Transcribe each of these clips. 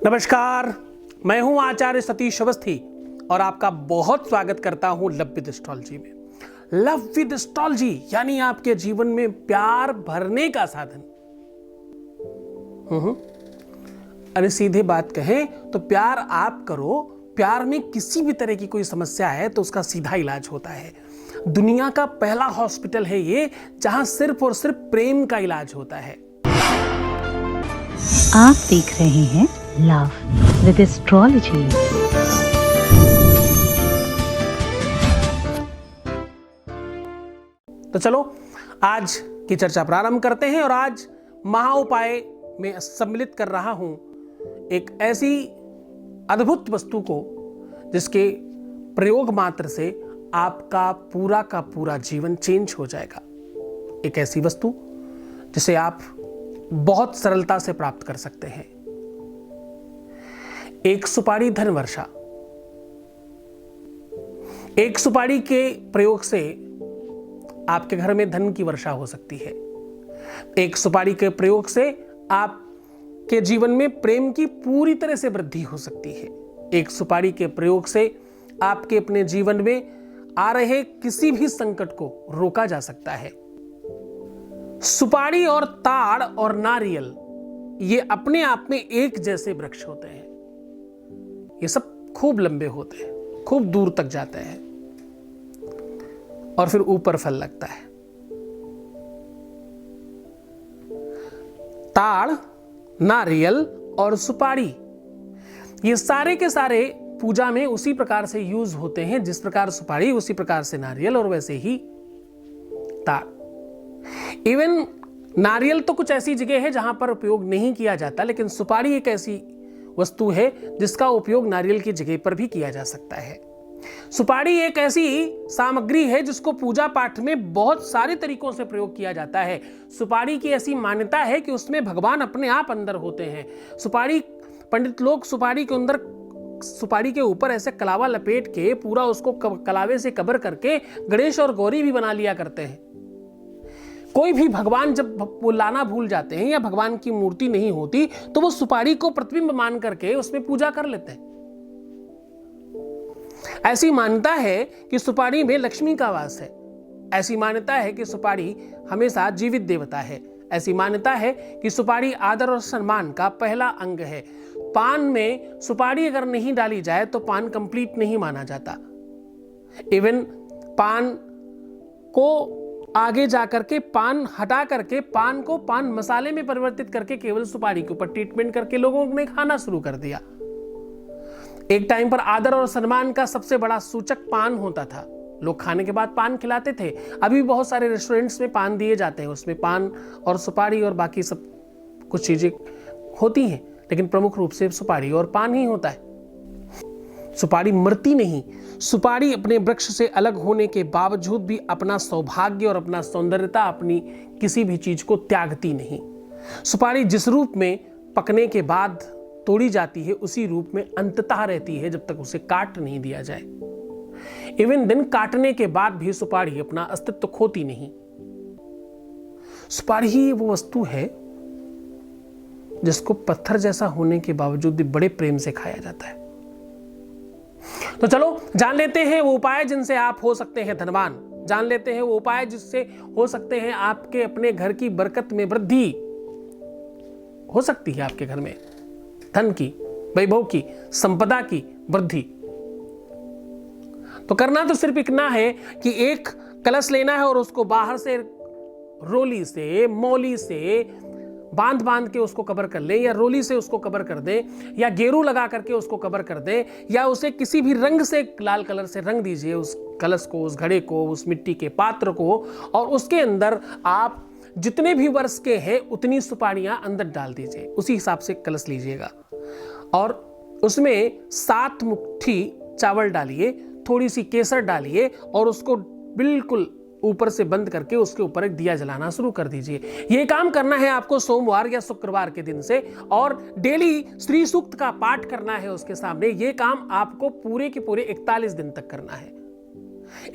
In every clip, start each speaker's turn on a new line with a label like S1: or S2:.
S1: नमस्कार, मैं हूं आचार्य सतीश अवस्थी और आपका बहुत स्वागत करता हूं लव विद एस्ट्रोलॉजी में। लव विद एस्ट्रोलॉजी यानी आपके जीवन में प्यार भरने का साधन। अरे सीधे बात कहें तो प्यार आप करो, प्यार में किसी भी तरह की कोई समस्या है तो उसका सीधा इलाज होता है। दुनिया का पहला हॉस्पिटल है ये, जहां सिर्फ और सिर्फ प्रेम का इलाज होता है।
S2: आप देख रहे हैं लव विद एस्ट्रोलॉजी।
S1: तो चलो आज की चर्चा प्रारंभ करते हैं और आज महाउपाय में सम्मिलित कर रहा हूं एक ऐसी अद्भुत वस्तु को जिसके प्रयोग मात्र से आपका पूरा का पूरा जीवन चेंज हो जाएगा। एक ऐसी वस्तु जिसे आप बहुत सरलता से प्राप्त कर सकते हैं। एक सुपारी धन वर्षा। एक सुपारी के प्रयोग से आपके घर में धन की वर्षा हो सकती है। एक सुपारी के प्रयोग से आपके जीवन में प्रेम की पूरी तरह से वृद्धि हो सकती है। एक सुपारी के प्रयोग से आपके अपने जीवन में आ रहे किसी भी संकट को रोका जा सकता है। सुपारी और ताड़ और नारियल ये अपने आप में एक जैसे वृक्ष होते हैं। ये सब खूब लंबे होते हैं, खूब दूर तक जाते हैं और फिर ऊपर फल लगता है। ताड़, नारियल और सुपारी ये सारे के सारे पूजा में उसी प्रकार से यूज होते हैं, जिस प्रकार सुपारी उसी प्रकार से नारियल और वैसे ही ताड़। इवन नारियल तो कुछ ऐसी जगह है जहां पर उपयोग नहीं किया जाता, लेकिन सुपारी एक ऐसी वस्तु है जिसका उपयोग नारियल की जगह पर भी किया जा सकता है। सुपारी एक ऐसी सामग्री है जिसको पूजा पाठ में बहुत सारे तरीकों से प्रयोग किया जाता है। सुपारी की ऐसी मान्यता है कि उसमें भगवान अपने आप अंदर होते हैं। सुपारी पंडित लोग सुपारी के ऊपर ऐसे कलावा लपेट के पूरा उसको कलावे से कवर करके गणेश और गौरी भी बना लिया करते हैं। कोई भी भगवान जब वो लाना भूल जाते हैं या भगवान की मूर्ति नहीं होती तो वो सुपारी को प्रतिबिंब मान करके उसमें पूजा कर लेते हैं। ऐसी मान्यता है कि सुपारी में लक्ष्मी का वास है। ऐसी मान्यता है कि सुपारी हमेशा जीवित देवता है। ऐसी मान्यता है कि सुपारी आदर और सम्मान का पहला अंग है। पान में सुपारी अगर नहीं डाली जाए तो पान कंप्लीट नहीं माना जाता। इवन पान को आगे जाकर के पान हटा करके पान को पान मसाले में परिवर्तित करके केवल सुपारी के ऊपर ट्रीटमेंट करके लोगों ने खाना शुरू कर दिया। एक टाइम पर आदर और सम्मान का सबसे बड़ा सूचक पान होता था। लोग खाने के बाद पान खिलाते थे। अभी बहुत सारे रेस्टोरेंट्स में पान दिए जाते हैं, उसमें पान और सुपारी और बाकी सब कुछ चीजें होती हैं, लेकिन प्रमुख रूप से सुपारी और पान ही होता है। सुपारी मरती नहीं। सुपारी अपने वृक्ष से अलग होने के बावजूद भी अपना सौभाग्य और अपना सौंदर्यता, अपनी किसी भी चीज को त्यागती नहीं। सुपारी जिस रूप में पकने के बाद तोड़ी जाती है उसी रूप में अंततः रहती है जब तक उसे काट नहीं दिया जाए। इवन दिन काटने के बाद भी सुपारी अपना अस्तित्व खोती नहीं। सुपारी ही वो वस्तु है जिसको पत्थर जैसा होने के बावजूद भी बड़े प्रेम से खाया जाता है। तो चलो जान लेते हैं वो उपाय जिनसे आप हो सकते हैं धनवान। जान लेते हैं वो उपाय जिससे हो सकते हैं आपके अपने घर की बरकत में वृद्धि हो सकती है। आपके घर में धन की, वैभव की, संपदा की वृद्धि। तो करना तो सिर्फ इतना है कि एक कलश लेना है और उसको बाहर से रोली से, मौली से बांध के उसको कवर कर ले, या रोली से उसको कवर कर दे, या गेरू लगा करके उसको कवर कर दे, या उसे किसी भी रंग से लाल कलर से रंग दीजिए उस कलश को, उस घड़े को, उस मिट्टी के पात्र को, और उसके अंदर आप जितने भी वर्ष के हैं उतनी सुपारियां अंदर डाल दीजिए। उसी हिसाब से कलश लीजिएगा और उसमें 7 मुट्ठी चावल डालिए, थोड़ी सी केसर डालिए और उसको बिल्कुल ऊपर से बंद करके उसके ऊपर एक दिया जलाना शुरू कर दीजिए। यह काम करना है आपको सोमवार या शुक्रवार के दिन से, और डेली श्री सूक्त का पाठ करना है उसके सामने। यह काम आपको पूरे के पूरे 41 दिन तक करना है।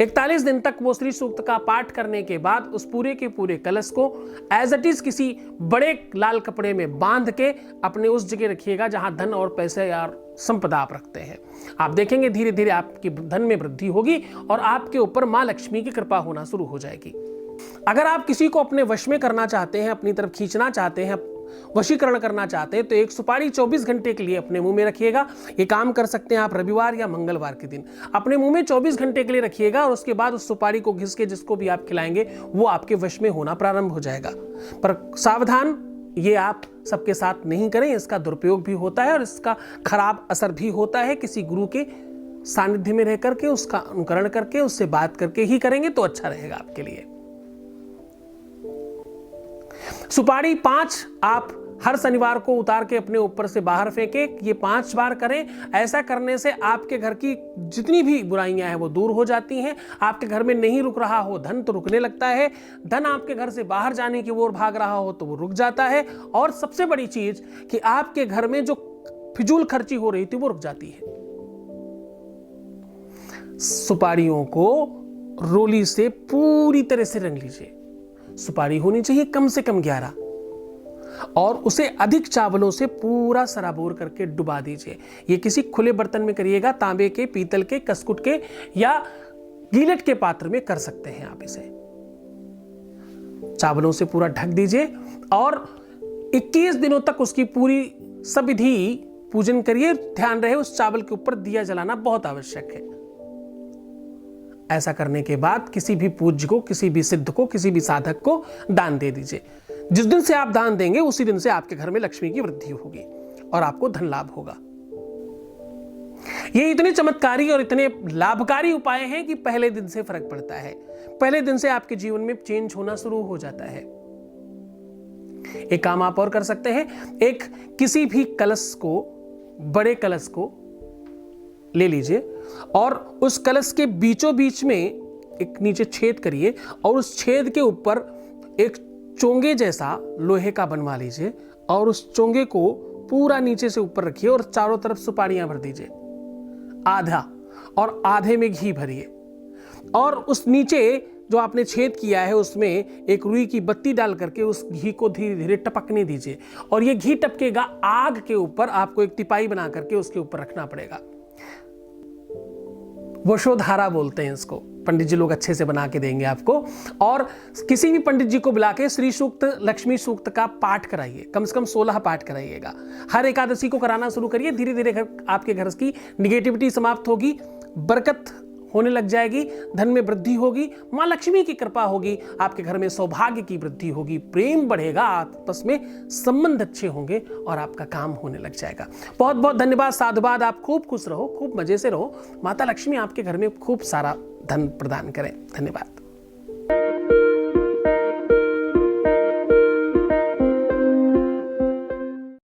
S1: 41 दिन तक वो श्री सूक्त का पाठ करने के बाद उस पूरे के पूरे कलश को एज इट इज किसी बड़े लाल कपड़े में बांध के अपने उस जगह रखिएगा जहां धन और पैसे या संपदा आप रखते हैं। आप देखेंगे धीरे धीरे आपकी धन में वृद्धि होगी और आपके ऊपर मां लक्ष्मी की कृपा होना शुरू हो जाएगी। अगर आप किसी को अपने वश में करना चाहते हैं, अपनी तरफ खींचना चाहते हैं, वशीकरण करना चाहते हैं, तो एक सुपारी 24 घंटे के लिए अपने मुंह में रखिएगा। ये काम कर सकते हैं आप रविवार या मंगलवार के दिन। अपने मुंह में 24 घंटे के लिए रखिएगा और उसके बाद उस सुपारी को घिस के जिसको भी आप खिलाएंगे वो आपके वश में होना प्रारंभ हो जाएगा। पर सावधान, ये आप सबके साथ नहीं करें, इसका दुरुपयोग भी होता है और इसका खराब असर भी होता है। किसी गुरु के सानिध्य में रह करके उसका अनुकरण करके उससे बात करके ही करेंगे तो अच्छा रहेगा आपके लिए। सुपारी 5 आप हर शनिवार को उतार के अपने ऊपर से बाहर फेंकें। ये 5 बार करें। ऐसा करने से आपके घर की जितनी भी बुराइयां हैं वो दूर हो जाती हैं। आपके घर में नहीं रुक रहा हो धन तो रुकने लगता है। धन आपके घर से बाहर जाने की ओर भाग रहा हो तो वो रुक जाता है। और सबसे बड़ी चीज कि आपके घर में जो फिजूल खर्ची हो रही थी वो रुक जाती है। सुपारियों को रोली से पूरी तरह से रंग लीजिए। सुपारी होनी चाहिए कम से कम 11 और उसे अधिक चावलों से पूरा सराबोर करके डुबा दीजिए। ये किसी खुले बर्तन में करिएगा, तांबे के, पीतल के, कसकुट के या गीलट के पात्र में कर सकते हैं आप इसे। चावलों से पूरा ढक दीजिए और 21 दिनों तक उसकी पूरी सविधि पूजन करिए। ध्यान रहे उस चावल के ऊपर दिया जलाना बहुत आवश्यक है। ऐसा करने के बाद किसी भी पूज्य को, किसी भी सिद्ध को, किसी भी साधक को दान दे दीजिए। जिस दिन से आप दान देंगे उसी दिन से आपके घर में लक्ष्मी की वृद्धि होगी और आपको धन लाभ होगा। ये इतने चमत्कारी और इतने लाभकारी उपाय हैं कि पहले दिन से फर्क पड़ता है। पहले दिन से आपके जीवन में चेंज होना शुरू हो जाता है। एक काम आप और कर सकते हैं। एक किसी भी कलश को, बड़े कलश को ले लीजिए और उस कलश के बीचों बीच में एक नीचे छेद करिए और उस छेद के ऊपर एक चोंगे जैसा लोहे का बनवा लीजिए और उस चोंगे को पूरा नीचे से ऊपर रखिए और चारों तरफ सुपारियां भर दीजिए। आधा और आधे में घी भरिए और उस नीचे जो आपने छेद किया है उसमें एक रुई की बत्ती डाल करके उस घी को धीरे धीरे टपकने दीजिए और ये घी टपकेगा आग के ऊपर। आपको एक तिपाई बना करके उसके ऊपर रखना पड़ेगा। वशोधारा बोलते हैं इसको। पंडित जी लोग अच्छे से बना के देंगे आपको। और किसी भी पंडित जी को बुला के श्री सूक्त, लक्ष्मी सूक्त का पाठ कराइए। कम से कम 16 पाठ कराइएगा। हर एकादशी को कराना शुरू करिए। धीरे धीरे आपके घर की निगेटिविटी समाप्त होगी, बरकत होने लग जाएगी, धन में वृद्धि होगी, मां लक्ष्मी की कृपा होगी, आपके घर में सौभाग्य की वृद्धि होगी, प्रेम बढ़ेगा, आपस में संबंध अच्छे होंगे और आपका काम होने लग जाएगा। बहुत बहुत धन्यवाद, साधुवाद। आप खूब खुश रहो, खूब मजे से रहो। माता लक्ष्मी आपके घर में खूब सारा धन प्रदान करें। धन्यवाद।